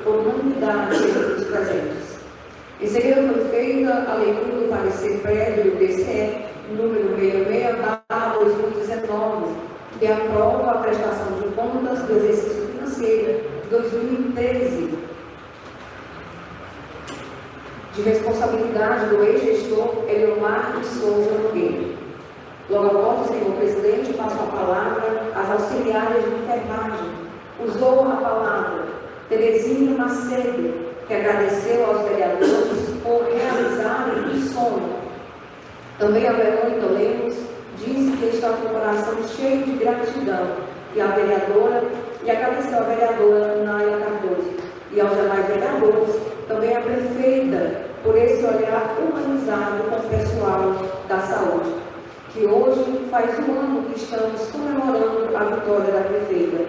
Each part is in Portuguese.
por unanimidade dos presentes. Em seguida foi feita a leitura do parecer prévio do TCE, número 66/2019, que aprova a prestação de contas do exercício financeiro de 2013, de responsabilidade do ex-gestor Eliomar de Souza Nogueira. Logo após o senhor presidente passou a palavra às auxiliares de enfermagem. Usou a palavra Terezinha Macedo, que agradeceu aos vereadores por realizarem o sonho. Também a Verônica Lemos disse que está com o coração cheio de gratidão e agradeceu a vereadora Naila Cardoso e aos demais vereadores, também a prefeita, por esse olhar humanizado com o pessoal da saúde, que hoje faz um ano que estamos comemorando a vitória da prefeita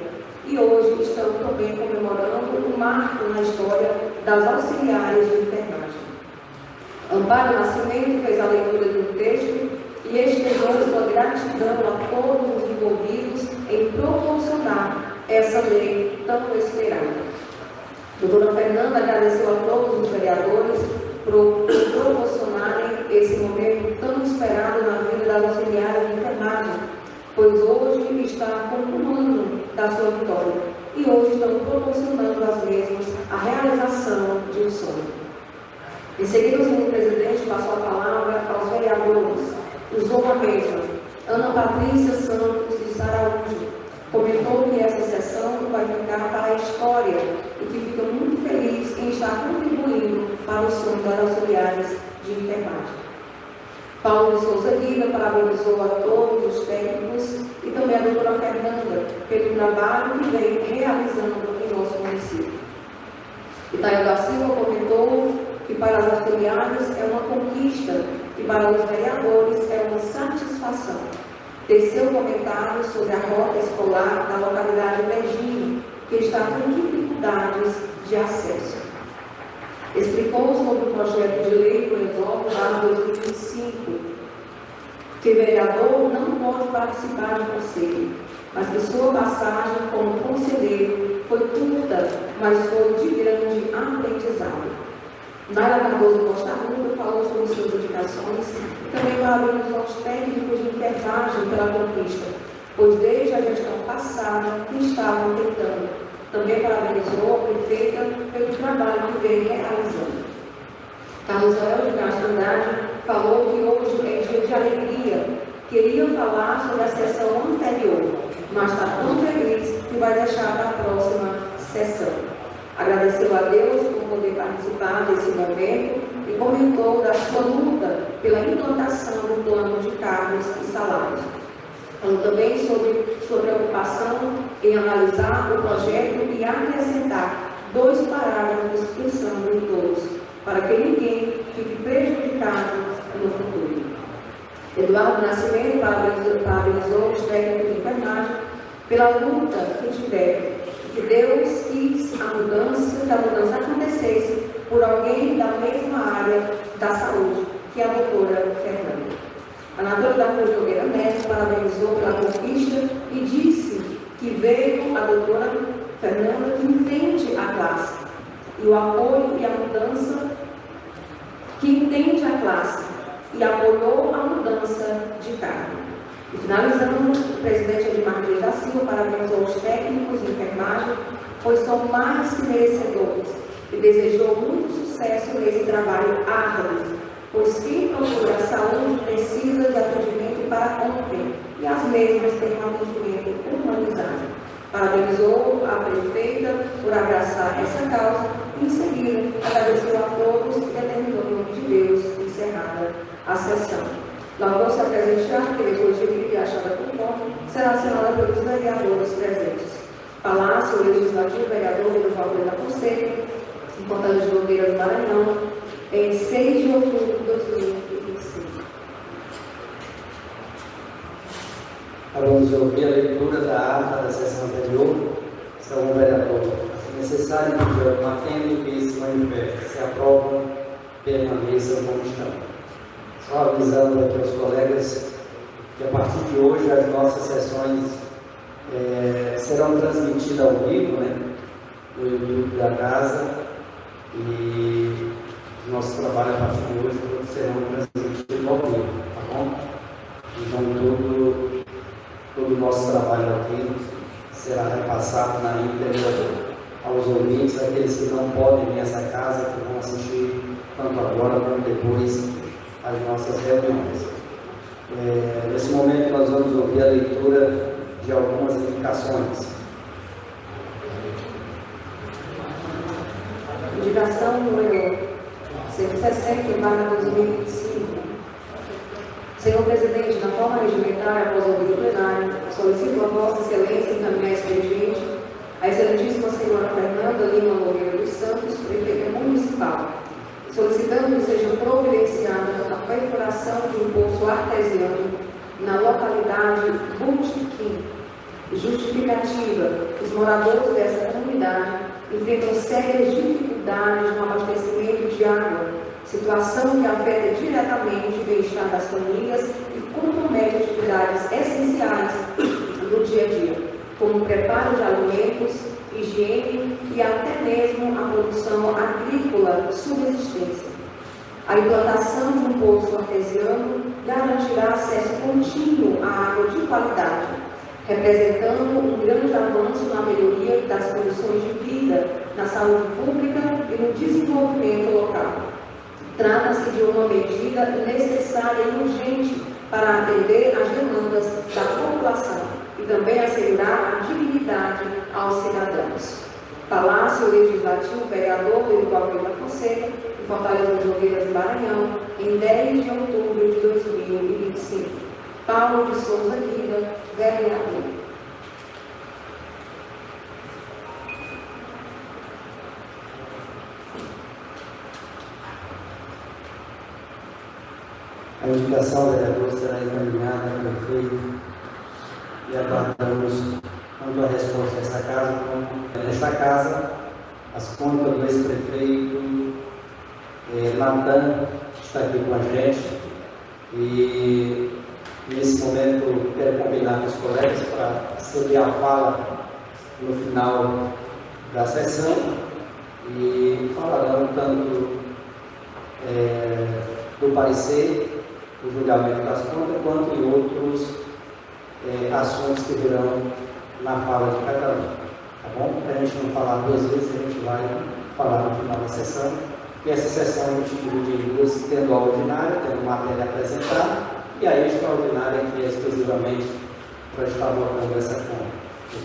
e hoje estamos também comemorando um marco na história das auxiliares de enfermagem. Amparo Nascimento fez a leitura do texto e externou sua gratidão a todos os envolvidos em proporcionar essa lei tão esperada. Doutora Fernanda agradeceu a todos os vereadores por proporcionarem esse momento tão esperado na vida das auxiliares de enfermagem, pois hoje está com um ano da sua vitória e hoje estão proporcionando às mesmas a realização de um sonho. Em seguida, o senhor presidente passou a palavra aos vereadores. Usou a mesma. Ana Patrícia Santos de Araújo comentou que essa sessão vai ficar para a história e que fica muito feliz em estar contribuindo para o sonho das auxiliares de enfermagem. Paulo de Souza Liga parabenizou a todos os técnicos e também a doutora Fernanda pelo trabalho que vem realizando em nosso município. Itaio da Silva comentou que para as auxiliares é uma conquista e para os vereadores é uma satisfação. Teceu comentários sobre a rota escolar da localidade Virgínia, que está com dificuldades de acesso. Explicou sobre o projeto de lei do ESOP/2025, que o vereador não pode participar do conselho, mas que sua passagem como conselheiro foi curta, mas foi de grande aprendizado. Naila Cardoso Costa Rubio falou sobre suas indicações e também parabenizou os técnicos de enfermagem pela conquista, pois desde a gestão passada que estavam tentando. Também parabenizou a prefeita pelo trabalho que vem realizando. Carlos Joel de Castro Andrade falou que hoje é dia de alegria. Queria falar sobre a sessão anterior, mas está tão feliz que vai deixar para a próxima sessão. Agradeceu a Deus por poder participar desse momento e comentou da sua luta pela implantação do plano de cargos e salários. Falou também sobre sua preocupação em analisar o projeto e acrescentar 2 parágrafos pensando em todos, para que ninguém fique prejudicado no futuro. Eduardo Nascimento parabenizou os técnicos de enfermagem pela luta que tiveram, que Deus quis que a mudança acontecesse por alguém da mesma área da saúde, que é a doutora Fernanda. A Natália da Cruz Nogueira Neto parabenizou pela conquista e disse que veio a doutora Fernanda que entende a classe e o apoio e a mudança, que entende a classe e apoiou a mudança de cargo. E finalizando, o presidente Edmar Dias da Silva parabenizou os técnicos de enfermagem, pois são mais que merecedores, e desejou muito sucesso nesse trabalho árduo, pois quem procura a saúde precisa de atendimento para ontem, e as mesmas têm um atendimento humanizado. Parabenizou a prefeita por abraçar essa causa e, em seguida, agradeceu a todos e determinou, em nome de Deus, encerrada a sessão. Lavou-se a presentear que depois de que achada conforme será assinada pelos vereadores presentes. Palácio Legislativo, vereador do Valdir da Fonseca, em Fortaleza de Nogueira do Maranhão, em 6 de outubro de 2025. Vamos ouvir a leitura da ata da sessão anterior. Senhor vereador, se necessário, mantendo que se manifeste, se aprovam, permaneçam como estão. Só avisando aqui aos colegas que a partir de hoje as nossas sessões serão transmitidas ao vivo, né? no intuito da casa e nosso trabalho a partir de hoje serão transmitidos ao vivo, tá bom? Então todo o nosso trabalho aqui será repassado na íntegra aos ouvintes, aqueles que não podem vir a essa casa, que vão assistir tanto agora quanto depois às nossas reuniões. Nesse momento nós vamos ouvir a leitura de algumas indicações. Indicação número 160/2025. Senhor Presidente, na forma regimentar, após ouvir o plenário, solicito a Vossa Excelência encaminhar expediente a Excelentíssima Senhora Fernanda Lima Nogueira dos Santos, Prefeita Municipal, solicitando que seja providenciada a perfuração de um poço artesiano na localidade Butiquim. Justificativa: os moradores dessa comunidade enfrentam sérias dificuldades no abastecimento de água, situação que afeta diretamente o bem-estar das famílias e compromete atividades essenciais do dia a dia, como o preparo de alimentos, higiene e até mesmo a produção agrícola de subsistência. A implantação de um poço artesiano garantirá acesso contínuo à água de qualidade, representando um grande avanço na melhoria das condições de vida, na saúde pública e no desenvolvimento local. Trata-se de uma medida necessária e urgente para atender às demandas da população e também assegurar a dignidade aos cidadãos. Palácio Legislativo, vereador Dorival Pereira Fonseca, em Fortaleza das Nogueiras, Maranhão, em 10 de outubro de 2025. Paulo de Souza Guida, vereador. A indicação, vereador, será encaminhada ao prefeito e aguardamos tanto a resposta desta casa, as contas do ex-prefeito Natan está aqui com a gente e nesse momento quero convidar os colegas para ceder a fala no final da sessão e falarão tanto do parecer, do julgamento das contas, quanto em outros assuntos que virão na fala de cada um. Tá bom? Para a gente não falar duas vezes, a gente vai falar no final da sessão. E essa sessão a gente divide em duas, tendo a ordinária, tendo matéria apresentada, e a extraordinária, que é exclusivamente para estar votando essa conta.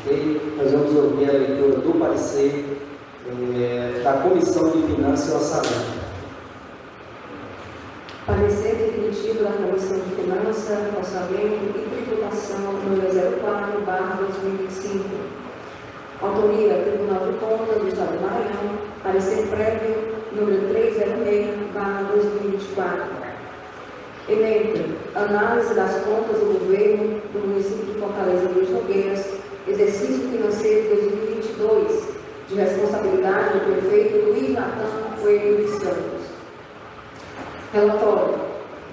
Ok? Nós vamos ouvir a leitura do parecer da Comissão de Finanças e Orçamento. Parecer definitivo da Comissão de Finanças, Orçamento e Tributação número 04/2025. Autoria: Tribunal de Contas do Estado do Maranhão. Parecer prévio número 306/2024. Elenco: análise das contas do governo do município de Fortaleza das Nogueiras, exercício financeiro de 2022, de responsabilidade do prefeito Luiz Natan Coelho dos Santos. Relatório: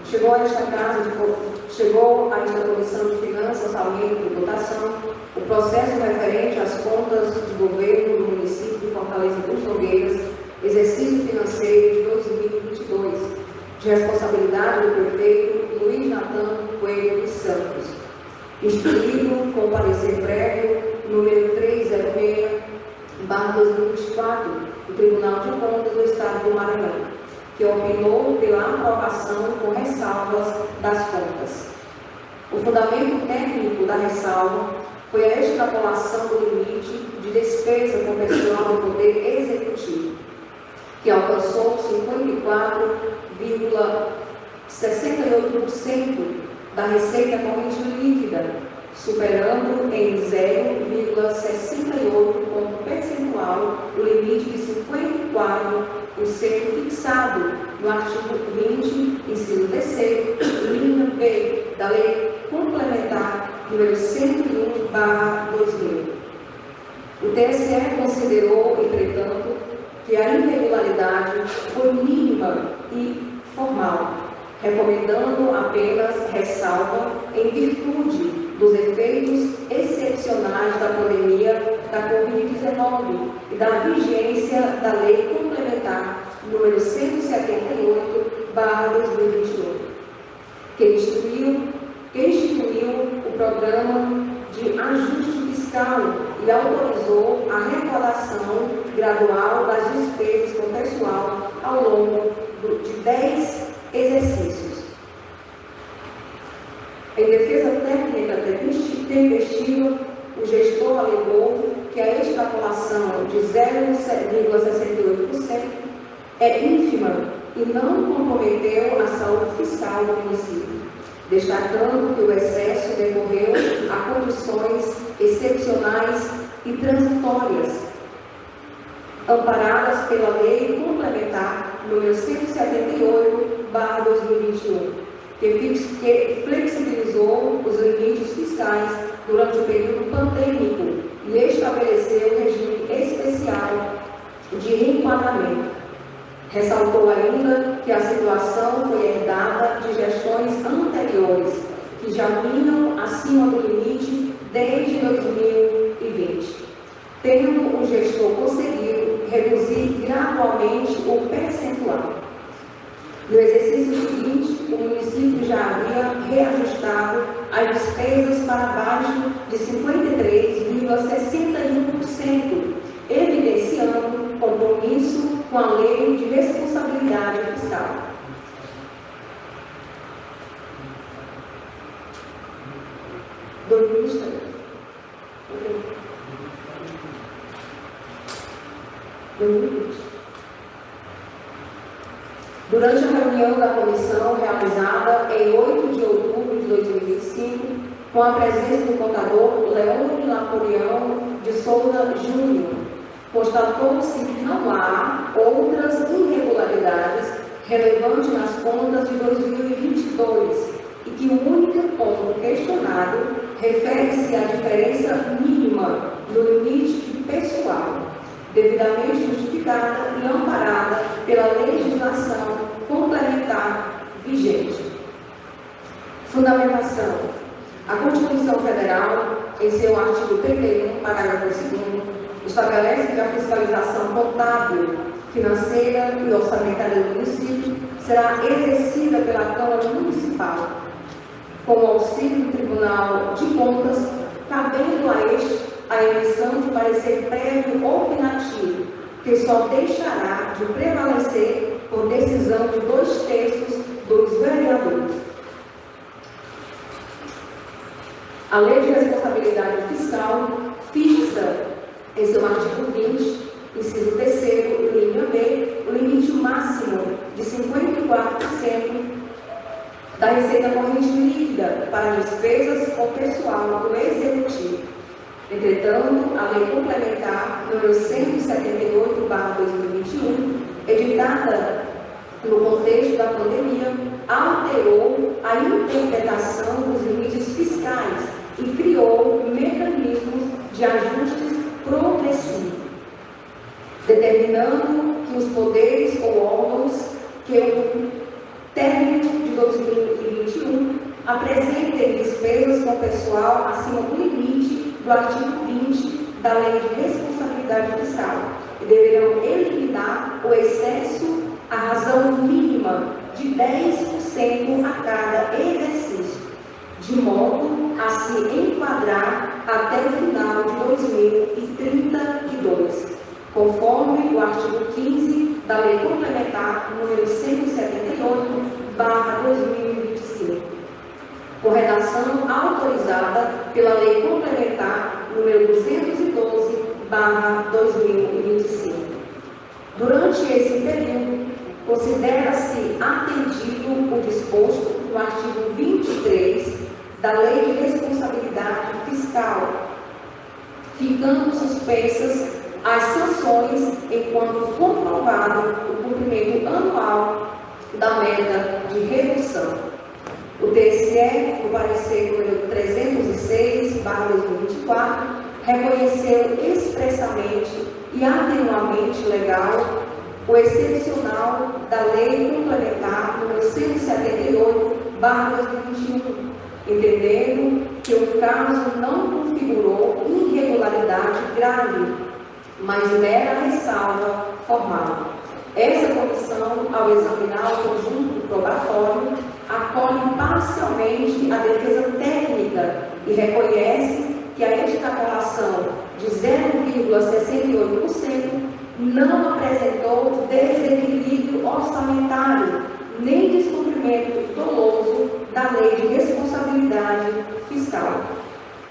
chegou a esta Comissão de Finanças, Orçamento e Tributação o processo referente às contas de governo do município de Fortaleza das Nogueiras, exercício financeiro de 2022, de responsabilidade do prefeito Luiz Natan Coelho dos Santos, instruído com parecer prévio número 306/2024 do Tribunal de Contas do Estado do Maranhão, que opinou pela aprovação com ressalvas das contas. O fundamento técnico da ressalva foi a extrapolação do limite de despesa com pessoal do Poder Executivo, que alcançou 54,68% da receita corrente líquida, superando em 0,68 ponto percentual o limite de 54% fixado no artigo 20, inciso 3º, linha B, da Lei Complementar número 101/2000. O TSE considerou, entretanto, que a irregularidade foi mínima e formal, recomendando apenas ressalva em virtude dos efeitos excepcionais da pandemia da Covid-19 e da vigência da Lei Complementar número 178/2021, que instituiu o Programa de Ajuste Fiscal e autorizou a recordação gradual das despesas com pessoal ao longo de 10 exercícios. Em defesa técnica tempestiva, o gestor alegou que a extrapolação de 0,68% é ínfima e não comprometeu a saúde fiscal do município, destacando que o excesso decorreu a condições excepcionais e transitórias, amparadas pela Lei Complementar número 178/2021, que flexibilizou os limites fiscais durante o período pandêmico e estabeleceu um regime especial de reenquadramento. Ressaltou ainda que a situação foi herdada de gestões anteriores, que já vinham acima do limite desde 2020, tendo o gestor conseguido reduzir gradualmente o percentual. No exercício seguinte, o município já havia reajustado as despesas para baixo de 53,61%, evidenciando compromisso com a Lei de Responsabilidade Fiscal. Do Ministério. Durante a reunião da comissão realizada em 8 de outubro de 2025, com a presença do contador Leandro Napoleão de Souza Júnior, constatou-se que não há outras irregularidades relevantes nas contas de 2022 e que o único ponto questionado refere-se à diferença mínima no limite de pessoal, devidamente justificada e amparada pela legislação complementar vigente. Fundamentação. A Constituição Federal, em seu artigo 31, parágrafo 2º, estabelece que a fiscalização contábil, financeira e orçamentária do município será exercida pela Câmara Municipal, com o auxílio do Tribunal de Contas, cabendo a este a emissão de parecer prévio opinativo, que só deixará de prevalecer por decisão de 2/3 dos vereadores. A Lei de Responsabilidade Fiscal fixa, em seu artigo 20, inciso 3º, linha B, o limite máximo de 54% da receita corrente líquida para despesas com pessoal do Executivo. Entretanto, a Lei Complementar número 178/2021, editada no contexto da pandemia, alterou a interpretação dos limites fiscais e criou mecanismos de ajustes progressivos, determinando que os poderes ou órgãos que o término de 2021 apresentem despesas com pessoal acima do limite do artigo 20 da Lei de Responsabilidade Fiscal e deverão eliminar o excesso à razão mínima de 10% a cada exercício, de modo a se enquadrar até o final de 2032, conforme o artigo 15 da Lei Complementar número 178/2025. Com redação autorizada pela Lei Complementar número 212/2025. Durante esse período, considera-se atendido o disposto no artigo 23 da Lei de Responsabilidade Fiscal, ficando suspensas as sanções enquanto comprovado o cumprimento anual da meta de redução. O TSE, no parecer número 306/2024, reconheceu expressamente e atenuamente legal o excepcional da Lei Complementar número 178/2021, entendendo que o caso não configurou irregularidade grave, mas mera ressalva formal. Essa comissão, ao examinar o conjunto probatório, acolhe parcialmente a defesa técnica e reconhece que a extrapolação de 0,68% não apresentou desequilíbrio orçamentário, nem descumprimento doloso da Lei de Responsabilidade Fiscal.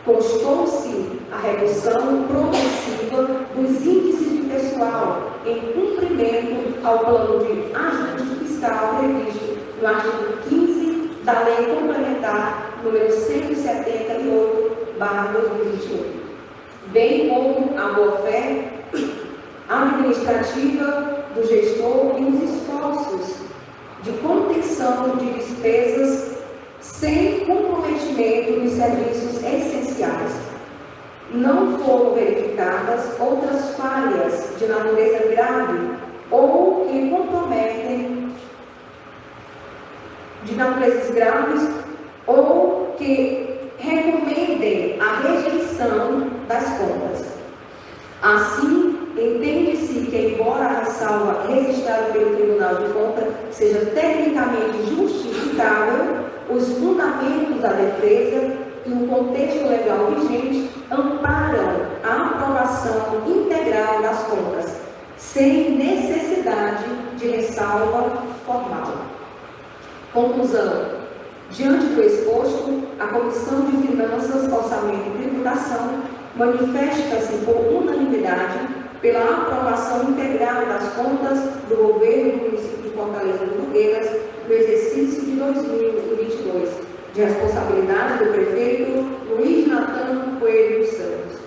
Constou-se a redução progressiva dos índices de pessoal em cumprimento ao plano de ajuste fiscal previsto no artigo 15 da Lei Complementar número 178/2021, bem como a boa-fé administrativa do gestor e os esforços de contenção de despesas sem comprometimento dos serviços essenciais. Não foram verificadas outras falhas de natureza grave ou que comprometem de naturezas graves ou que recomendem a rejeição das contas. Assim, entende-se que, embora a ressalva registrada pelo Tribunal de Contas seja tecnicamente justificável, os fundamentos da defesa e o contexto legal vigente amparam a aprovação integral das contas, sem necessidade de ressalva formal. Conclusão. Diante do exposto, a Comissão de Finanças, Orçamento e Tributação manifesta-se por unanimidade pela aprovação integral das contas do governo do município de Fortaleza de Nogueiras no exercício de 2022, de responsabilidade do prefeito Luiz Natan Coelho dos Santos,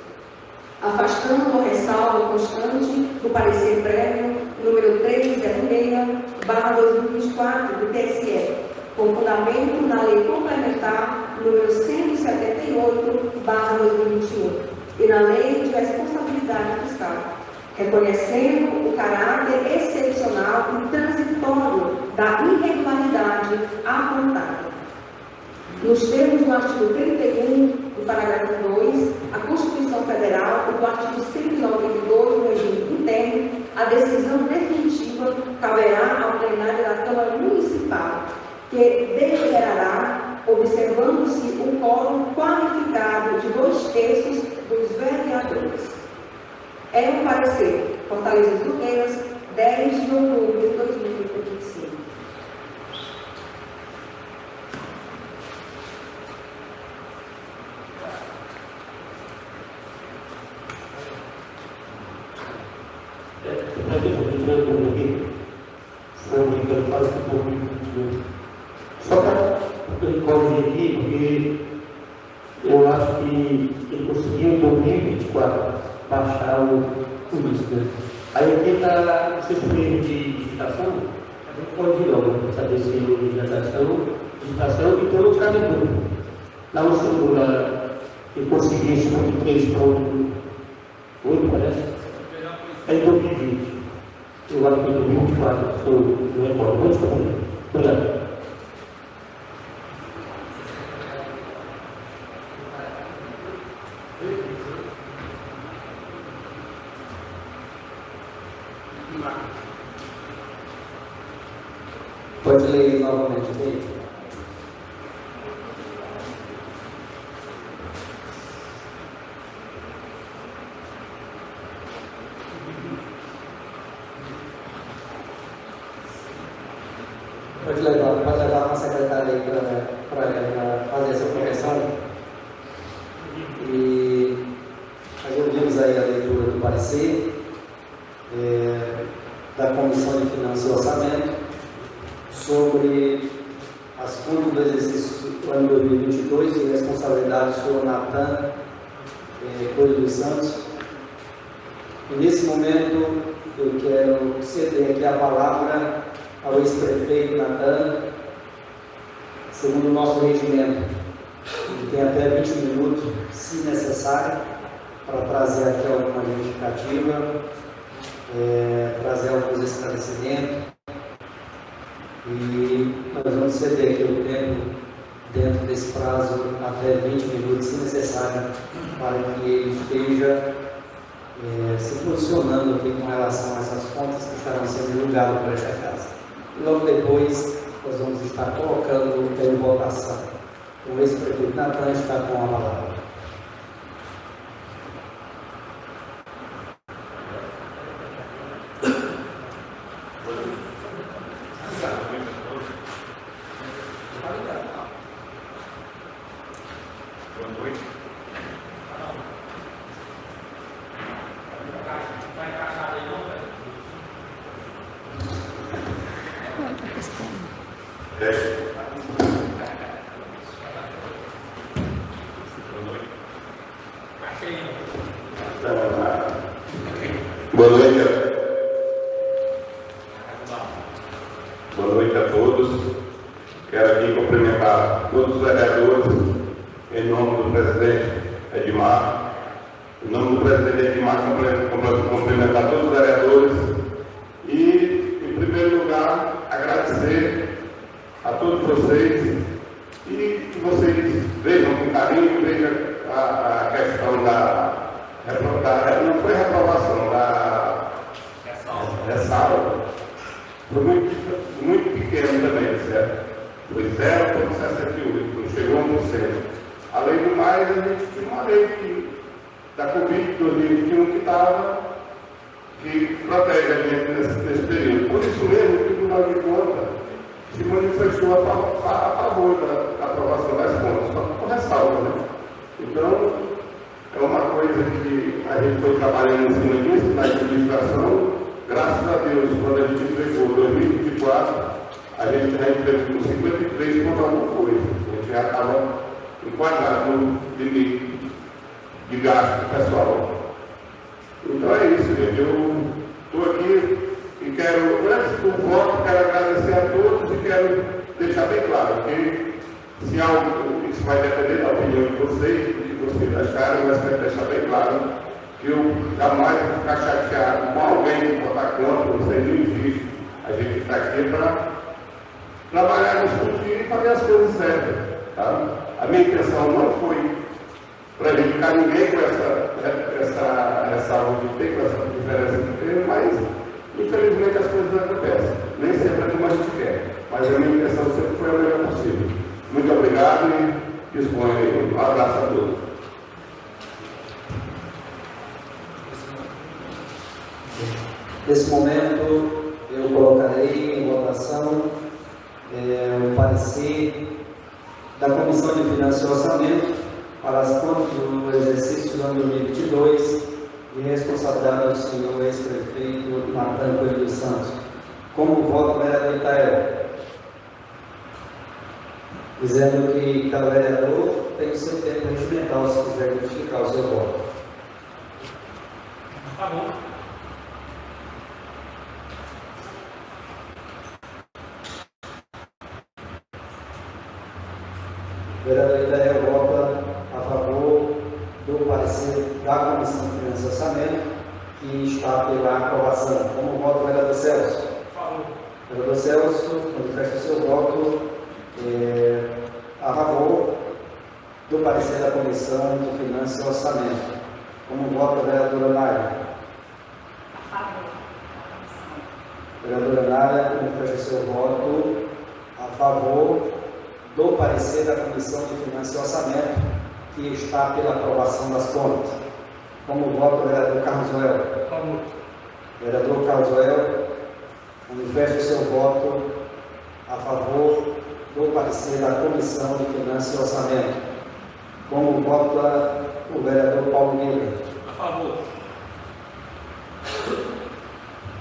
afastando a ressalva constante do parecer prévio número 306/2024 do TSE, com fundamento na Lei Complementar número 178/2021 e na Lei de Responsabilidade Fiscal, reconhecendo o caráter excepcional e transitório da irregularidade apontada. Nos termos do artigo 31, do parágrafo 2, a Constituição Federal e do artigo 192 do regime interno, a decisão definitiva caberá ao plenário da Câmara Municipal, que deliberará, observando-se um quórum qualificado de 2/3 dos vereadores. É um parecer. Fortaleza de Nogueiras, 10 de outubro de 2025. Só para corrigir aqui, porque eu acho que ele conseguiu em 2024 baixar o índice, né? Aí aqui está o seu prêmio de digitação, a gente pode ir logo para saber se houve digitação e pelo tradutor. Lá o senhor que conseguiu esse ponto 3.8, parece? É em 2020. Eu acho que em 2024, se eu não recordo. Vou descobrir. Obrigado. Pode ler novamente aqui. Pode levar para a secretária aí para fazer essa correção. E nós ouvimos aí a leitura do parecer da Comissão de Finanças e Orçamento sobre as contas do exercício do ano 2022 de responsabilidade do senhor Natan Coelho dos Santos. E nesse momento eu quero ceder aqui a palavra ao ex-prefeito Natan, segundo o nosso regimento. Ele tem até 20 minutos, se necessário, para trazer aqui alguma justificativa, trazer alguns esclarecimentos. E nós vamos ceder aqui o tempo dentro desse prazo, até 20 minutos, se necessário, para que ele esteja se posicionando aqui com relação a essas contas que estarão sendo julgadas por esta casa. E logo depois, nós vamos estar colocando em votação. O ex-prefeito Natan está com a palavra. Boa noite. Boa noite a todos. Quero aqui cumprimentar todos os vereadores em nome do presidente Edmar. Em nome do presidente Edmar, cumprimentar todos os vereadores e, em primeiro lugar, agradecer a todos vocês e que vocês vejam com carinho, vejam a questão não foi reprovação, da ressalva. Foi muito pequeno também, certo? Foi 0,68, não chegou a 1%. Além do mais, a gente tinha uma lei da Covid de 2021 que protege a gente nesse período. Por isso mesmo, o Tribunal de Contas se manifestou a favor da aprovação das contas, só por ressalva, né? Então, é uma coisa que a gente foi trabalhando em cima disso, na administração. Graças a Deus, quando a gente entregou 2024, a gente já entregou com 53 ponto alguma coisa. A gente já estava enquadrado no limite de gasto pessoal. Então é isso, gente. Eu estou aqui e quero, antes do voto, quero agradecer a todos e quero deixar bem claro que se algo, isso vai depender da opinião de vocês, vocês acharam, mas quero deixar bem claro que eu jamais vou ficar chateado com alguém que votar contra, vocês não existe. A gente está aqui para trabalhar, discutir e fazer as coisas certas. Tá? A minha intenção não foi prejudicar ninguém com essa ressalva que tem, com essa diferença que tem, mas infelizmente as coisas acontecem. Nem sempre é como a gente quer, mas a minha intenção sempre foi a melhor possível. Muito obrigado e disponho um abraço a todos. Nesse momento, eu colocarei em votação o parecer da Comissão de Finanças e Orçamento para as contas do exercício do ano 2022 e responsabilidade ao senhor ex-prefeito Natan Coelho dos Santos. Como voto, vereador Itael? Dizendo que cada vereador tem o seu tempo regimental se quiser justificar o seu voto. Por favor. O vereador Itael vota a favor do parecer da Comissão de Finanças e Orçamento, que está pela aprovação. Como vota o vereador Celso? Por favor. O vereador Celso manifesta o seu voto a favor do parecer da Comissão de Finanças e Orçamento. Como vota a vereadora Nália? A favor. A vereadora Nália manifesta o seu voto a favor do parecer da Comissão de Finanças e Orçamento, que está pela aprovação das contas. Como vota o vereador Carlos Joel? Por favor. O vereador Carlos Joel manifesta o seu voto a favor do parecer da Comissão de Finanças e Orçamento. Como vota o vereador Paulo Guida? A favor.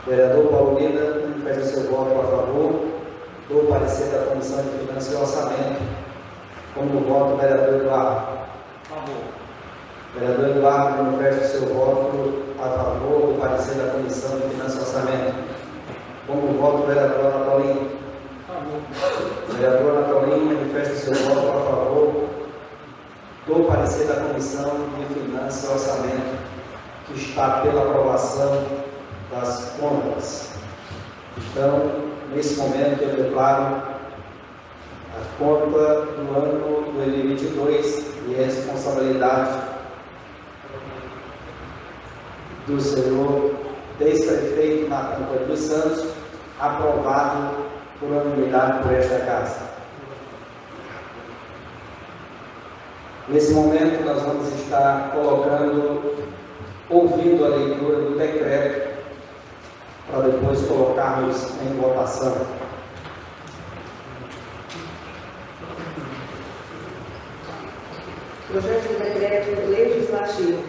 O vereador Paulo Guida manifesta o seu voto a favor do parecer da Comissão de Finanças e Orçamento. Como voto o vereador Eduardo? Por favor. O vereador Eduardo manifesta o seu voto a favor do parecer da Comissão de Finanças e Orçamento. Como voto o vereador Anatolinho? Por favor. O vereador Anatolinho manifesta o seu voto a favor do parecer da Comissão de Finanças e Orçamento, que está pela aprovação das contas. Então, nesse momento, eu declaro a conta do ano 2022 e a responsabilidade do senhor ex-prefeito Marco Antônio dos Santos, aprovado por unanimidade por esta casa. Nesse momento, nós vamos estar ouvindo a leitura do decreto, para depois colocarmos em votação. Projeto de decreto legislativo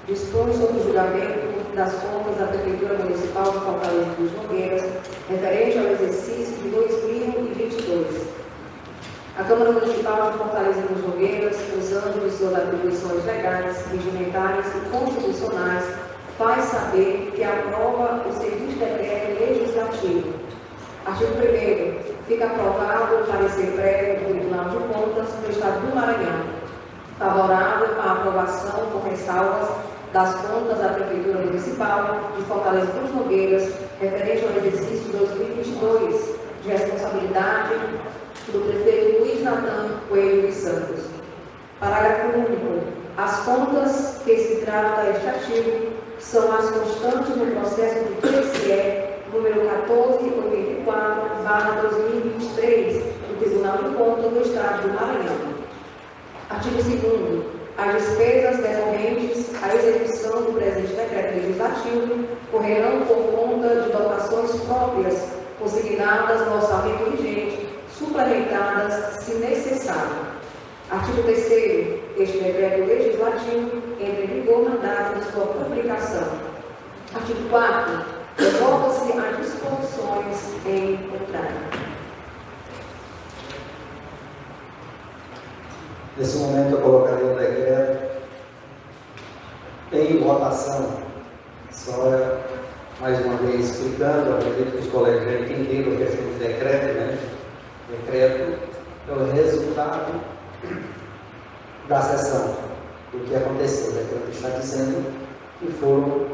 dispõe sobre o julgamento das contas da Prefeitura Municipal de Fortaleza dos Nogueiras, referente ao exercício de 2022. A Câmara Municipal de Fortaleza dos Nogueiras, usando de suas atribuições legais, regimentais e constitucionais, faz saber que aprova o seguinte decreto legislativo. Artigo 1º. Fica aprovado o parecer prévio do Tribunal de Contas do Estado do Maranhão, favorável à aprovação com ressalvas das contas da Prefeitura Municipal de Fortaleza dos Nogueiras, referente ao exercício 2022, de responsabilidade do prefeito Luiz Natan Coelho dos Santos. Parágrafo único. As contas que se trata deste artigo são as constantes no processo de TCE número 1484/2023 do Tribunal de Contas do Estado do Maranhão. Artigo 2º. As despesas decorrentes à execução do presente decreto legislativo correrão por conta de dotações próprias consignadas no orçamento vigente, suplementadas se necessário. Artigo 3º. Este decreto legislativo entra em vigor na data de sua publicação. Artigo 4º. Revoga-se as disposições em contrário. Nesse momento, eu colocarei o decreto em votação. Só mais uma vez explicando, acredito que os colegas já entenderam a questão do decreto, né? O decreto é o resultado da sessão, do que aconteceu. O decreto está dizendo que foram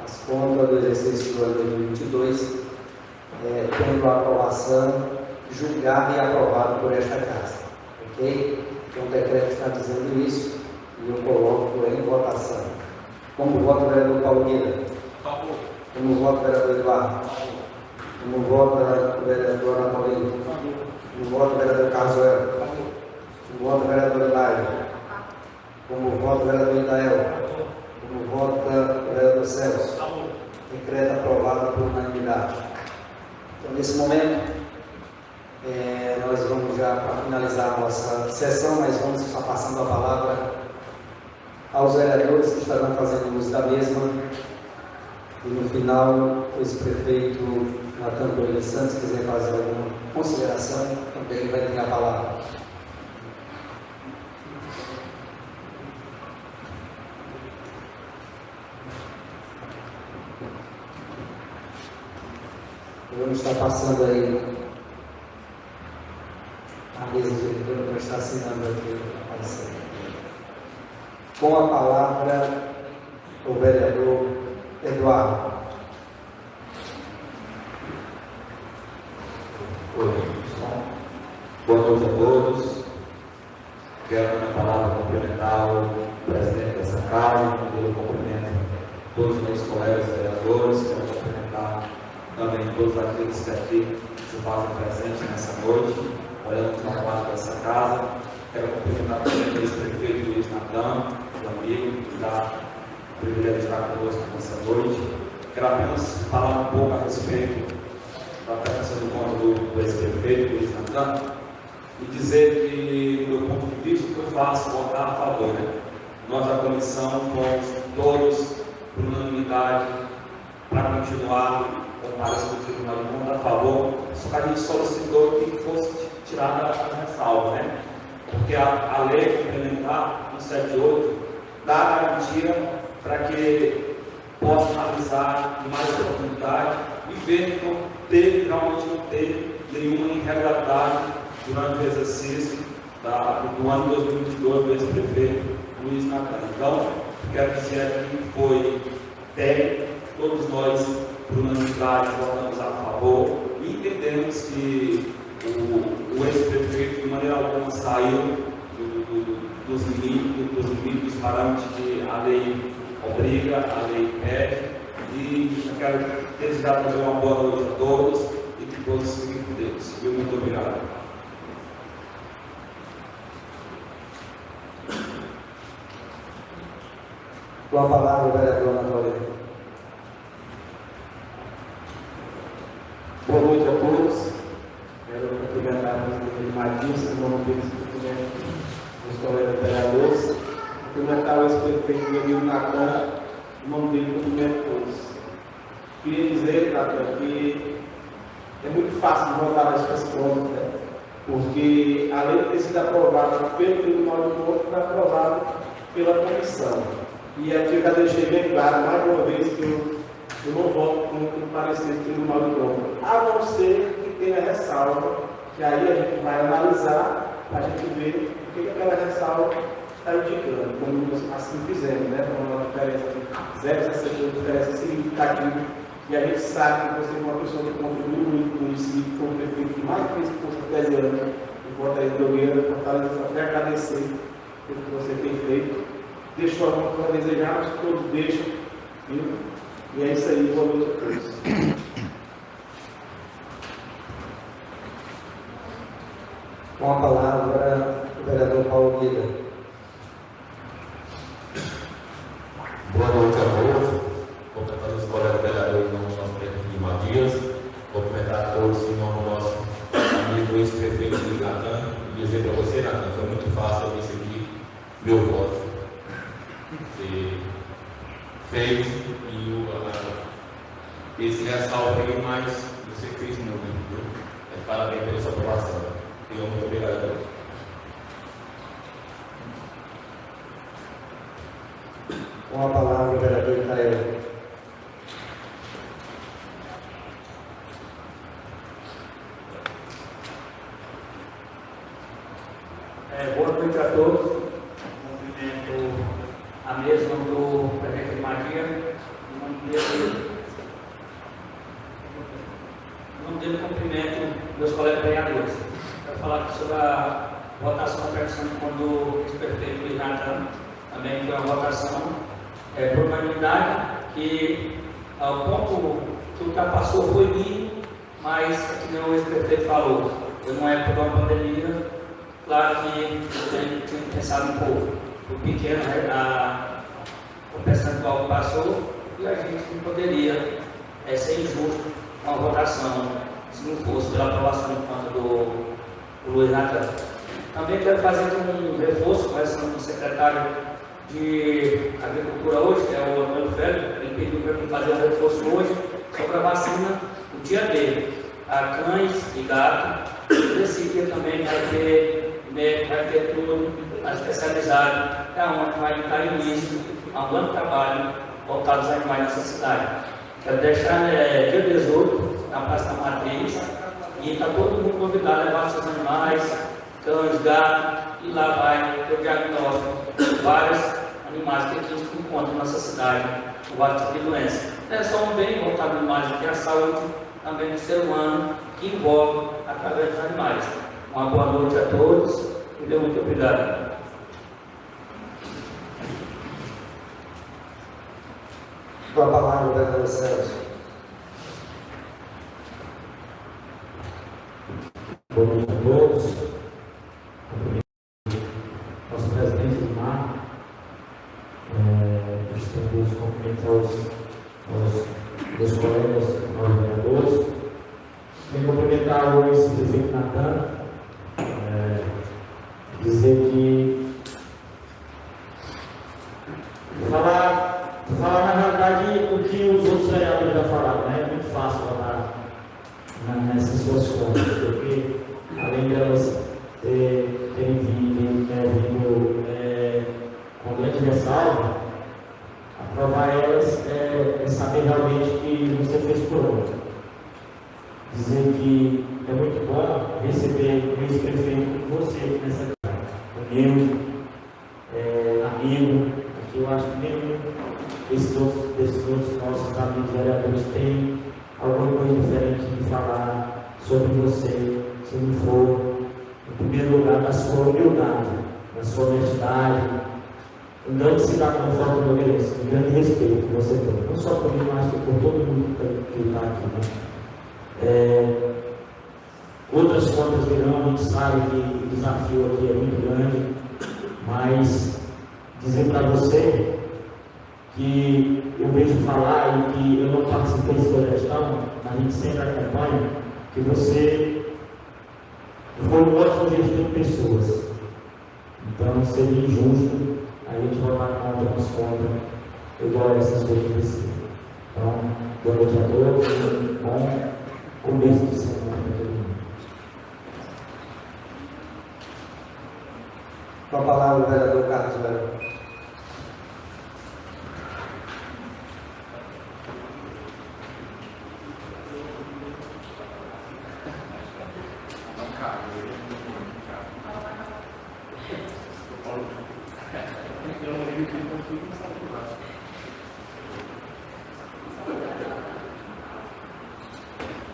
as contas do exercício do ano 2022, tendo a aprovação, julgada e aprovada por esta casa. Ok? Então, o decreto está dizendo isso e eu coloco em votação. Como vota o vereador Paulo Guida? Favor. Como vota o vereador Eduardo? Como vota o vereador Anapolino? Como vota o vereador Carlos Joel? Como vota o vereador Hilário? Como vota o vereador Itael? Como vota o vereador Celso? Decreto aprovado por unanimidade. Então, nesse momento, nós vamos já para finalizar a nossa sessão, mas vamos estar passando a palavra aos vereadores que estarão fazendo uso da mesma. E no final, o ex-prefeito Natan Coelho dos Santos, se quiser fazer alguma consideração, também vai ter a palavra. Vamos estar passando aí a mesa diretora para estar assinando aqui a parecer. Com a palavra, o vereador Eduardo. Oi, pessoal. Boa noite a todos. Quero, na minha palavra, cumprimentar o presidente dessa casa, pelo cumprimento todos os meus colegas vereadores. Quero cumprimentar também todos aqueles que aqui se fazem presentes nessa noite, olhando para o trabalho dessa casa. Quero cumprimentar também o ex-prefeito Luiz Natan, meu amigo, que dá o privilégio de estar conosco nessa noite. Quero apenas falar um pouco a respeito da prestação de conta do ex-prefeito Luiz Natan e dizer que, do meu ponto de vista, o que eu faço é votar a favor. Nós, da comissão, fomos todos, por unanimidade, para continuar com o parecer do Tribunal de Contas a favor, só que a gente solicitou que fosse tirada a ressalva, porque a lei complementar 178 dá garantia para que possa analisar com mais profundidade e ver que realmente não teve nenhuma irregularidade durante o exercício do ano 2022 do ex-prefeito Luiz Natan. Então, quero dizer que foi técnico, todos nós, por unanimidade, votamos a favor e entendemos que o o ex-prefeito de maneira alguma saiu dos limites, dos parâmetros que a lei obriga, a lei pede. E eu quero desejar também uma boa noite a todos e que todos fiquem com Deus. Muito obrigado. Com a palavra, o vereador Anatólio. Boa noite a todos. Quero cumprimentar o presidente Madilson, em nome deles, cumprimento os colegas vereadores, cumprimentar o ex-prefeito Emílio Natan, em nome dele, cumprimento todos. Queria dizer, Natan, que é muito fácil de votar nessas contas, né? Porque além de ter sido aprovada pelo Tribunal de Contas, foi aprovada pela comissão. E aqui eu já deixei bem claro, mais uma vez, que eu não voto contra o parecer do Tribunal de Contas, a não ser que tenha ressalva, que aí a gente vai analisar, para a gente ver o que aquela ressalva está indicando, como assim fizemos, né? Uma diferença de 0,61, diferença significativa, e a gente sabe que você é uma pessoa que contribui muito no município, foi o prefeito que mais fez curso artesiano em Fortaleza de Nogueira, Fortaleza, só quero agradecer pelo que você tem feito. Deixo alguma coisa a desejar, mas todos deixam, viu? E é isso aí, boa noite a todos. Com a palavra, o vereador Paulo Guida. Boa noite a todos. Cumprimentar os colegas vereadores em nome do nosso prefeito de Madias. Cumprimentar a todos em nome do nosso amigo ex-prefeito de Natan. E dizer para você, Natan, foi muito fácil eu decidir meu voto. Você fez e esse ressalva aí, mas você fez muito, viu? Parabéns pela sua aprovação. Muito obrigado a todos. Com a palavra, o vereador Itael. Boa noite a todos. Cumprimento a mesa do prefeito Madia, em nome dele cumprimento meus colegas vereadores. Quero falar sobre a votação da petição do ex-prefeito Luiz Natan. Também foi uma votação por unanimidade, que o ponto que ultrapassou foi mínimo, mas, como o ex-prefeito falou, numa época de uma pandemia, claro que a gente tinha pensado um pouco, o pequeno, o percentual que passou, e a gente não poderia ser injusto com a votação, se não fosse pela aprovação de conta do Luiz Natan. Também quero fazer um reforço, conversando com o secretário de Agricultura hoje, que é o Antônio Félix. Ele pediu para mim fazer um reforço hoje sobre a vacina, o dia dele, a cães e gato. Nesse dia também vai ter tudo especializado, onde vai dar início a um grande trabalho voltado aos animais nessa cidade. Quero deixar dia 18, na Praça da Matriz, e está todo mundo convidado a levar seus animais, cães, gatos, e lá vai ter o diagnóstico de vários animais que a gente encontra na nossa cidade, com vários tipos de doenças. Não é só um bem voltado mais aqui à saúde, também do ser humano, que envolve através dos animais. Uma boa noite a todos e muito obrigado. Com a palavra, o vereador Celso. Boa noite a todos. Nosso presidente Edmar, estendo os cumprimentos aos meus colegas, aos vereadores. Quero cumprimentar o ex-prefeito Natan, dizer que falar na realidade o que os outros vereadores já falaram, né? É muito fácil falar nessas suas contas, porque além delas terem vindo com grande ressalva, aprovar elas é saber realmente que você fez por onde. Dizer que é muito bom receber o ex-prefeito com você aqui nessa casa, o meu amigo, aqui eu acho que nenhum desses outros nossos amigos vereadores tem alguma coisa diferente de falar sobre você, se não for em primeiro lugar, da sua humildade, da sua honestidade, um grande cidadão forte do Oeirense, um grande respeito que você tem, não só por mim, mas por todo mundo que está aqui, né? Outras contas virão, a gente sabe que o desafio aqui é muito grande, mas dizer para você que eu vejo falar e que eu não participei de sua gestão, a gente sempre acompanha, que você foi um ótimo gestor de pessoas. Então seria injusto a gente votar contra nos contra igual essas coisas precisam. Então, boa noite a todos e um bom começo de semana para todo mundo. Com a palavra o vereador Carlos Verão.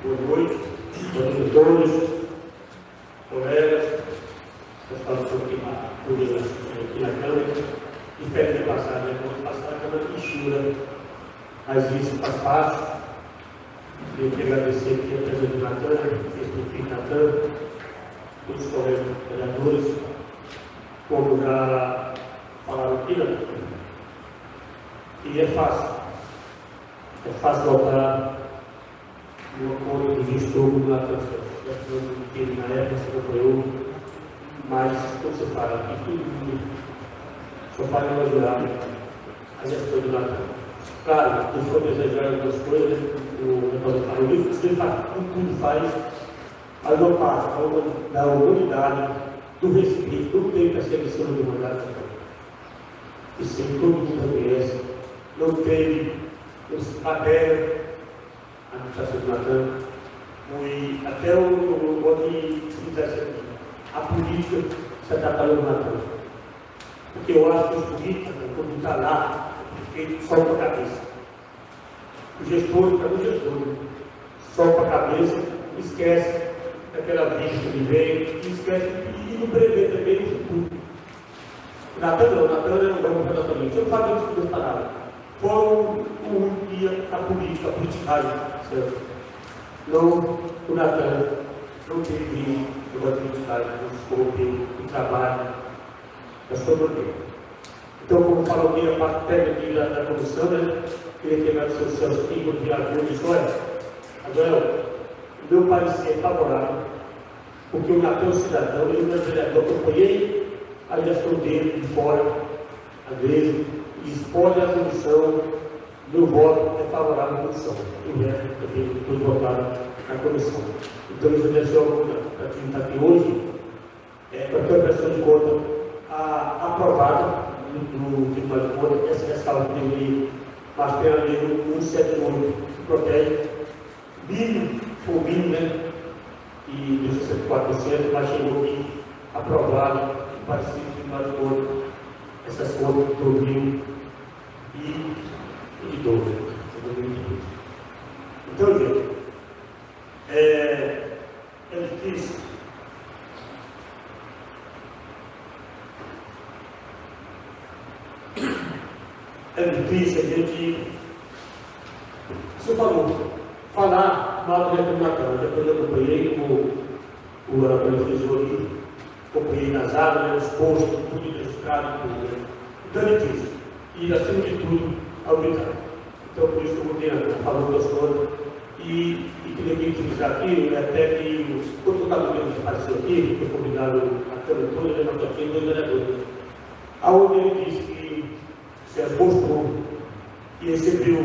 Boa noite a todos, colegas, pessoal que estão aqui na Câmara, e pede de passagem, a Câmara de Chura, mas isso faz parte. Eu quero agradecer aqui a presença do Natan, o Natan, todos os colegas vereadores, como já falaram aqui, né? E é fácil votar no acordo do gestor do Natan, que na época se apoiou, mas quando você fala aqui, todo mundo só fala em elogiar a gestão do Natan. Claro, eu vou desejar algumas coisas, o você faz, tudo faz, mas não passa da humanidade, do respeito, do tempo a seleção do mandato. Isso todo mundo conhece, não teve até a administração do Natan, foi até o que fizesse aqui. A política se atrapalhou do Natan. Porque eu acho que os políticos, quando está lá, ele solta a cabeça. O gestor, para o gestor, solta a cabeça, esquece daquela vida que ele veio, e esquece e não prevê também o futuro. O Natan não vamos falar também. Deixa eu falar isso das palavras. Foram o dia a política, a politicagem, certo? Não, o Natan não teve uma politicagem, não escopo, o trabalho, da sua bandeira. Então, como falou aqui, a parte técnica da comissão, né? Queria quebrar o seu Celso aqui, quando virar a de história. Agora, o meu parecer é favorável, porque o Natan é um cidadão, ele não é vereador, eu apoiei a gestão dele de fora, às vezes, e expõe a comissão, meu voto é favorável à comissão. O resto também foi votado na comissão. Então, isso deve ser para quem está aqui hoje, para ter a pressão de conta aprovada no Tribunal de Contas, essa ressalva que tem ali, mas tem ali 178 que protege, mínimo, foi mínimo, né? E dos 64%, mas chegou aqui aprovado, parecido com o Tribunal de Contas, essas contas de 2000 e 12. Então, gente, é difícil. É difícil a gente, você falou, falar mal do Natan. Depois eu acompanhei o professor ali, acompanhei nas áreas, os postos, tudo registrado, tudo. Então é difícil. E, acima de tudo, aumentar. Então, por isso que eu vou falando das coisas. E queria que utilizar aqui, até que todo o caminho que apareceu aqui, foi convidado a Câmara toda, ele não tinha dois vereadores. Aonde ele disse que se mostrou que recebeu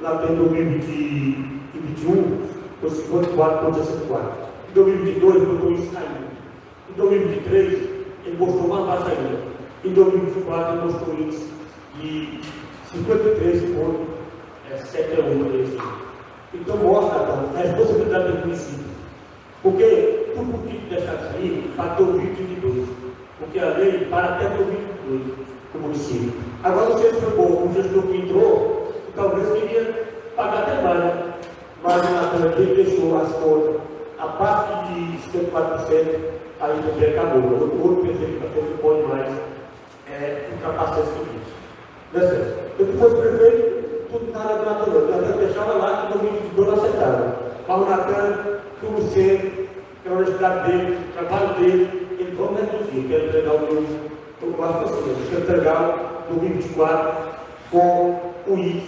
lá em 2021, foi 54,64. Em 2022, ele botou isso caindo. Em 2023, ele mostrou mais baixo ainda. Em 2024, ele mostrou isso de 53,71. Então, mostra a responsabilidade do município. Porque tudo que deixar de sair para 2022. Porque a lei para até 2022 o município. Agora, o gestor que entrou, talvez queria pagar até mais, né? Mas ele deixou as contas, a parte de 54%, aí também acabou. O outro prefeito não pode mais ultrapassar esse limite. Não é certo? Eu, se fosse prefeito, tudo nada natural. O Natan deixava lá que não me aceitaram. Mas o Natan, como sempre, pela honestidade dele, o trabalho dele, ele vamos reduzir. Quero entregar o meu, eu acho que quero entregar no 2024 com o IS,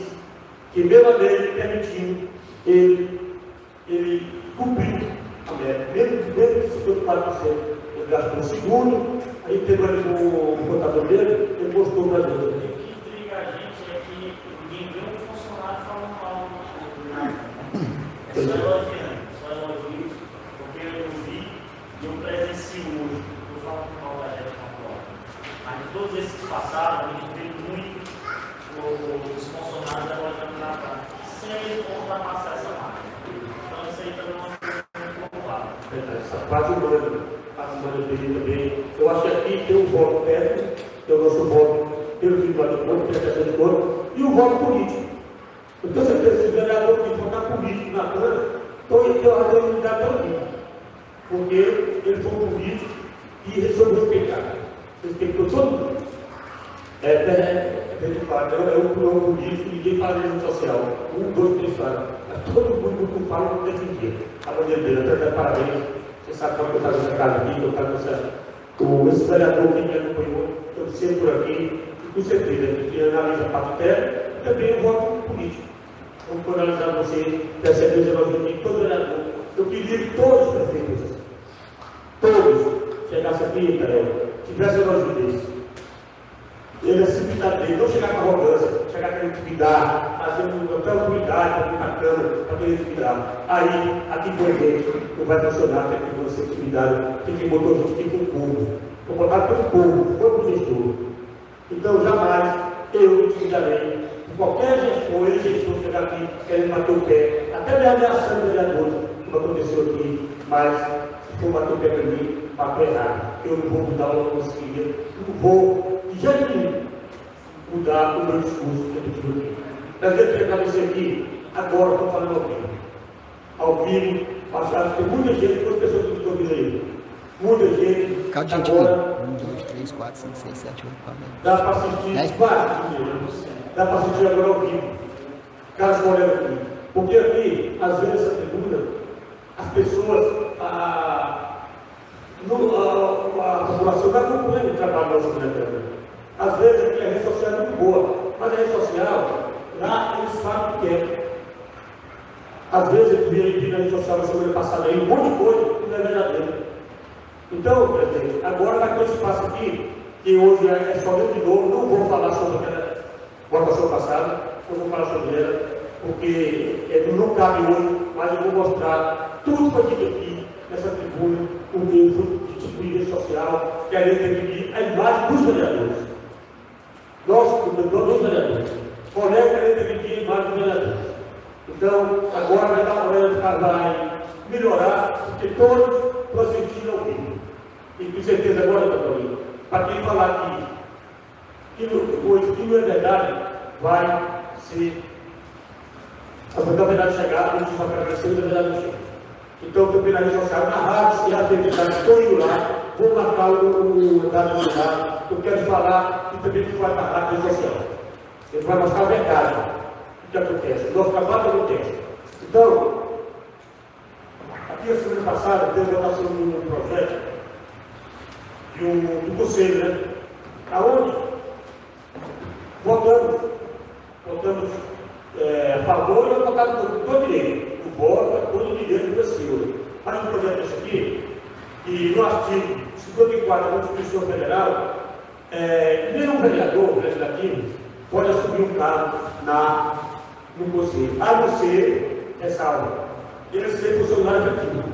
que mesmo a lei permitiu ele cumprir a meta. Mesmo que 54% ele gastou no segundo, aí teve ali o contador dele, ele mostrou para a gente. O que intriga a gente é que ninguém vê um funcionário falando mal do nada. É só elogios, porque eu vi e eu presencio hoje. Eu falo mal da gente na prova. Mas de todos esses que passaram, a gente vê muito os funcionários elogiando na prova, sem ultrapassar essa marca. Então isso aí também é uma coisa muito louvável. Essa quase humana dele também. Eu acho que aqui tem um voto técnico, tem o nosso voto pelo tribunal de contas, pela questão de contas, e o voto político. Eu tenho certeza que se o vereador que votar político na Câmara, então ele tem uma unidade todinha. Porque ele foi um político e resolveu respeitar. Respeitou todo mundo. É um político, ninguém fala de rede social. 1, 2, 3 falam. Mas todo mundo que fala não defendia. A bandeira dele, até parabéns. Você sabe como eu estava nessa casa aqui, eu estava nessa. Esse vereador que me acompanhou, eu sempre por aqui, e com certeza, a gente analisa a parte técnica e também o voto político. Vamos analisar você, perceber os elogios de todo vereador. Eu queria que todos os prefeitos, todos, chegassem aqui, tivessem elogio desse. Ele, a simplicidade dele, não chegar com arrogância, chegar querendo intimidar, fazer até autoridade para vir na Câmara, para querer intimidar. Aí, aqui com a gente, não vai funcionar, tem que você intimidar, tem que botar gente aqui com o povo. Vou botar pelo povo, foi para o gestor. Então, jamais eu intimidarei. Qualquer gestor chegar aqui querendo bater o pé, até me ameaçando os vereadores, como aconteceu aqui, mas se for bater o pé para mim, bato errado. Eu não vou mudar o que eu conseguia, não vou, de jeito nenhum, mudar o meu discurso que eu tive aqui. Mas eu quero para você aqui, agora estou falando ao vivo. Ao vivo, passaram, tem muita gente, quantas pessoas que estão ouvindo aí? Muita gente. Calma, gente, agora, 1, 2, 3, 4, 5, 6, 7, 8, 9, 10. dá para assistir quase, dá para assistir agora ao vivo. Caso colega aqui. Porque aqui, às vezes, essa tribuna, as pessoas, a população está acompanhando o trabalho nosso aqui na Câmara. Às vezes aqui a rede social é muito boa, mas a rede social, lá eles falam o que querem. Às vezes eu vi na rede social na semana passada aí um monte de coisa que não é verdadeiro. Então, presidente, agora vai ter um espaço aqui, que hoje é só de novo, não vou falar sobre aquela votação passada, eu vou falar sobre ela, porque não cabe hoje, mas eu vou mostrar tudo que foi dito aqui, nessa tribuna, o livro de tipo de rede social, que a gente tem que pedir a imagem dos vereadores. Nós, dos vereadores. Colega, a gente tem que pedir a imagem dos vereadores. Então, agora vai dar uma hora de vai melhorar, porque todos estão sentindo ao vivo. E com certeza agora, doutor, para quem falar que não é verdade, vai ser. A verdade chegar, a gente vai agradecer e a verdade não chega. Então, eu estou pela rede social, na rádio, e a atividade, estou indo lá, vou marcar o dado do lado, eu quero falar e também vai marcar a rede social. Ele vai mostrar a verdade, o que acontece, o nosso trabalho acontece. Então, aqui a semana passada, teve a votação de um projeto do conselho, né? Aonde votamos a favor e votamos todo direito. O voto, todo direito do Senhor. Mas o projeto desse aqui, e no artigo 54 da Constituição Federal, nenhum vereador legislativo pode assumir um cargo no conselho, a não ser, ressalva, ele ser funcionário efetivo.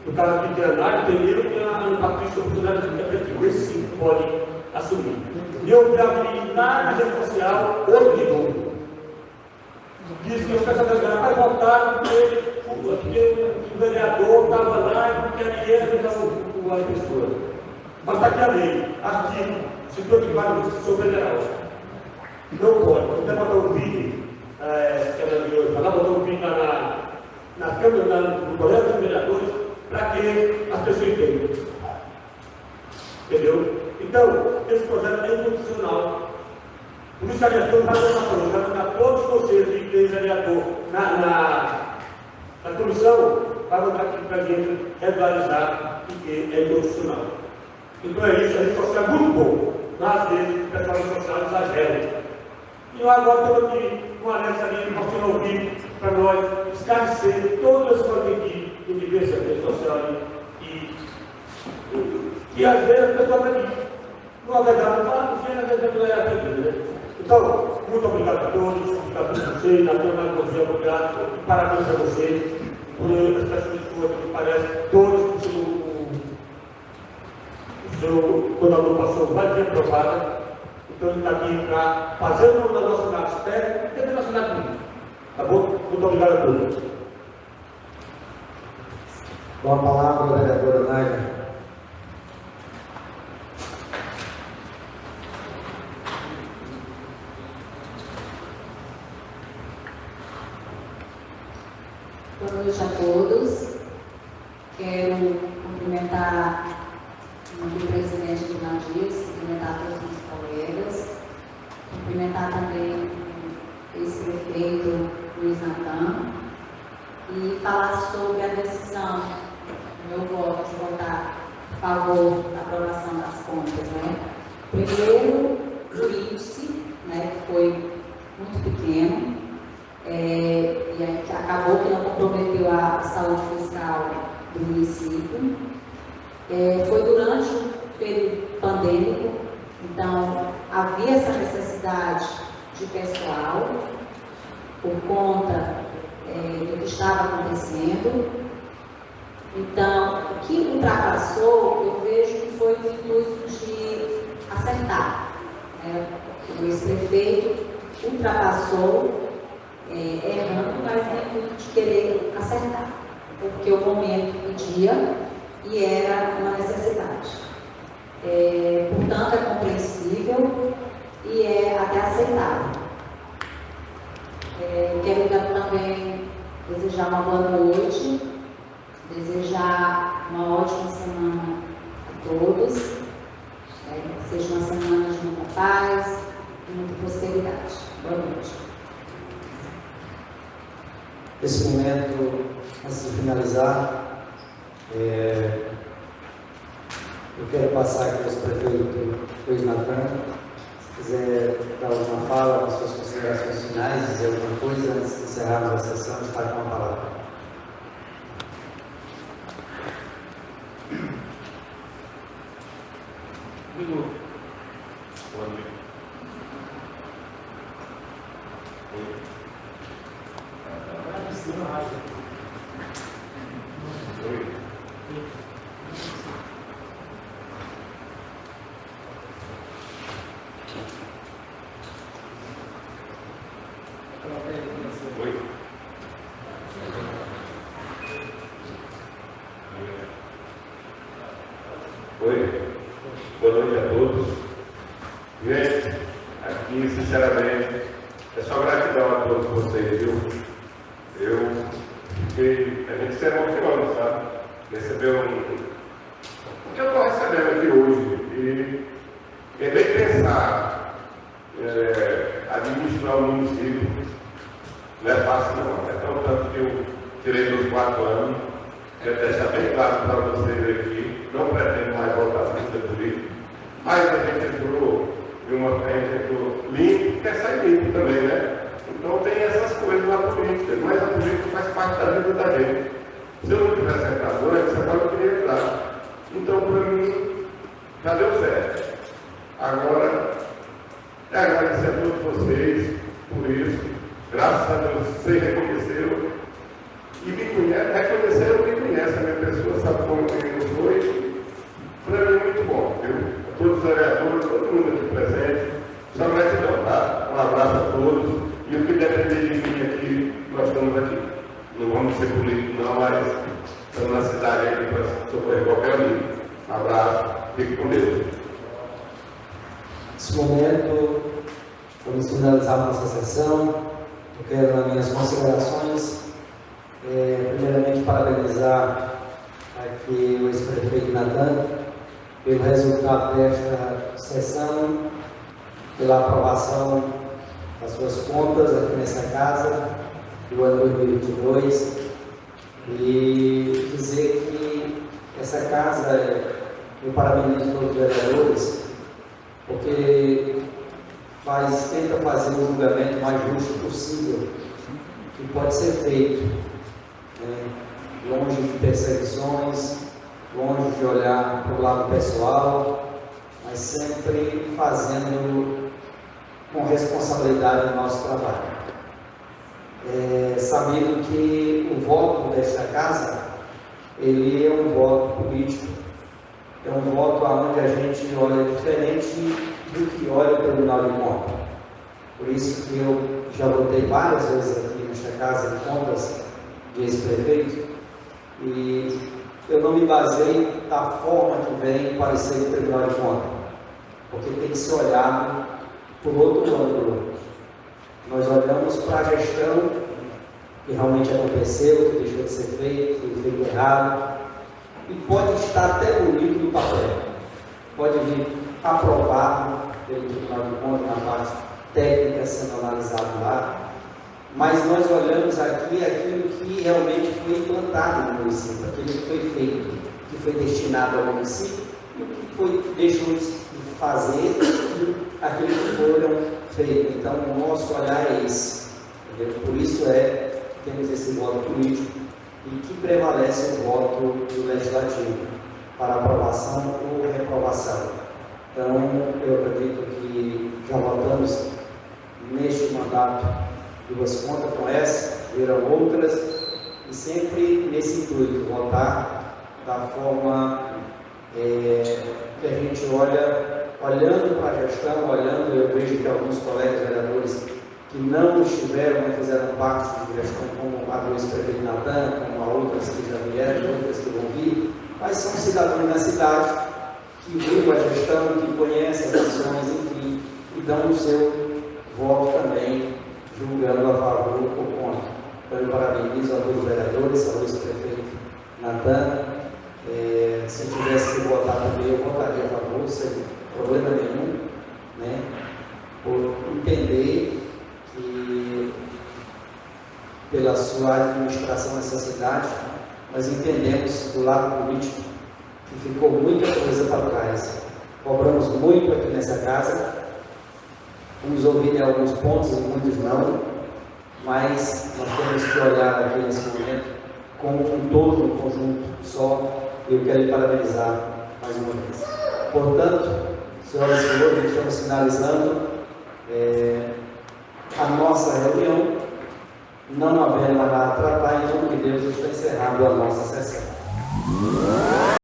No caso aqui tem a Nádia, tem ele e a Patrícia, funcionário efetivo. Esse sim pode assumir. Eu já vi na rede social outro de novo. Diz que os pessoas vai votar porque o vereador estava lá e não queria dar a pessoa. Mas está aqui a lei, artigo 54 da Constituição Federal. Não pode. Você botar um vídeo, ela botou um vídeo na Câmara, no Colégio dos Vereadores, para que as pessoas entendam. esse projeto é inconstitucional. Por isso que a vereadora vai mandar todos vocês que tem vereador na comissão, vai mandar aqui para a gente regularizar que é inconstitucional. Então é isso, a rede social é muito boa, mas às vezes o pessoal da rede social exagera. E eu agora estou aqui com a Alex ali, mostrando ao vivo para nós esclarecer todas as coisas aqui que diversas redes sociais e às vezes a pessoa está aqui. Não é verdade, não fala, porque às vezes não é atendida. Então, muito obrigado a todos, obrigado a vocês, a toda a você, obrigado, parabéns a vocês, por as pessoas que parece, todos o seu contador passou vai ser aprovada. Então ele está aqui para fazer o nome da nossa cidade externa e da nossa cidade pública. Tá bom? Muito obrigado a todos. Com a palavra, a vereadora Naira. Boa noite a todos. Quero cumprimentar o presidente de Dias, cumprimentar todos os colegas, cumprimentar também o ex-prefeito Luiz Natan e falar sobre a decisão, o meu voto de votar a favor da aprovação das contas. Primeiro, o índice, que foi muito pequeno, e aí acabou que não comprometeu a saúde fiscal do município. Foi durante o período pandêmico, então havia essa necessidade de pessoal por conta do que estava acontecendo. Então, o que ultrapassou, eu vejo que foi o intuito de acertar. O ex-prefeito ultrapassou, errando, mas no intuito de querer acertar, porque o momento pedia e era uma necessidade. Portanto, é compreensível e é até aceitável. Quero também desejar uma boa noite, desejar uma ótima semana a todos, que seja uma semana de muita paz e muita prosperidade. Boa noite. Nesse momento, antes de finalizar, eu quero passar aqui aos prefeitos Luiz Natan. Se quiser dar alguma fala, as suas considerações finais, dizer alguma coisa antes de encerrarmos a sessão, está com a palavra. Oi, boa noite a todos. Gente, aqui, sinceramente, é só gratidão a todos vocês, viu? A gente se emociona, sabe? Receber o que eu estou recebendo aqui hoje. E é bem pensar, administrar o município não é fácil não. É tão tanto que eu tirei dos 4 anos. Quero deixar bem claro para vocês aqui, não pretendo mais voltar a ser político, mas a gente entrou limpo, quer sair limpo também, né? Então tem essas coisas na política, mas a política faz parte da vida da gente. Se eu não tivesse entrado antes, agora eu queria entrar. Então, para mim, já deu certo. Agora, agradecer a todos vocês por isso. Graças a Deus, vocês reconheceram. E me conhecem, reconheceram e me conhecem a minha pessoa, sabe como eu sou. Para mim é muito bom, viu? A todos os vereadores, todo mundo aqui presente, só gratidão, tá? Um abraço a todos. E o que depender de mim aqui, nós estamos aqui. Não vamos ser políticos não, mas estamos na cidade aqui para socorrer qualquer amigo. Um abraço, fique com Deus. Nesse momento, vamos finalizar a nossa sessão. Eu quero, nas minhas considerações, primeiramente parabenizar aqui o ex-prefeito Natan pelo resultado desta sessão, pela aprovação das suas contas aqui nessa casa do ano 2022 e dizer que essa casa, eu parabenizo todos os vereadores, porque tenta fazer o julgamento mais justo possível que pode ser feito, né? Longe de perseguições, longe de olhar para o lado pessoal, mas sempre fazendo com responsabilidade o nosso trabalho. Sabendo que o voto desta casa, ele é um voto político, é um voto onde a gente olha diferente do que olha o Tribunal de Contas. Por isso que eu já votei várias vezes aqui nesta casa de contas de ex-prefeito, e eu não me baseio da forma que vem parecer o Tribunal de Contas, porque tem que ser olhado por outro ângulo. Nós olhamos para a gestão que realmente aconteceu, que deixou de ser feito, que foi feito errado, e pode estar até bonito no papel, pode vir aprovado pelo Tribunal de Contas na parte técnica sendo analisado lá, mas nós olhamos aqui aquilo que realmente foi implantado no município, aquilo que foi feito, que foi destinado ao município, e o que deixou de fazer, aquilo que foram feitos. Então, o nosso olhar é esse, entendeu? Por isso temos esse voto político e que prevalece o voto do Legislativo para aprovação ou reprovação. Então, eu acredito que já votamos neste mandato duas contas com essa, viram outras, e sempre nesse intuito, votar da forma que a gente olhando para a gestão, eu vejo que alguns colegas vereadores que não estiveram, não fizeram parte de gestão, como a do ex-prefeito Natan, como a outras que já vieram, outras que vão vir, mas são cidadãos da cidade, que viram a gestão, que conhecem as ações, enfim, e dão o seu voto também, julgando a favor ou contra. Então, eu parabenizo a todos os vereadores, ao ex-prefeito Natan. Se eu tivesse que votar também, eu votaria a favor, sem problema nenhum, né? Por entender que, pela sua administração nessa cidade, nós entendemos do lado político que ficou muita coisa para trás. Cobramos muito aqui nessa casa, vamos ouvir em alguns pontos e muitos não, mas nós temos que olhar aqui nesse momento como um todo, um conjunto só, e eu quero lhe parabenizar mais uma vez. Portanto, senhoras e senhores, estamos finalizando a nossa reunião, não havendo nada a tratar, em nome de Deus, está encerrando a nossa sessão.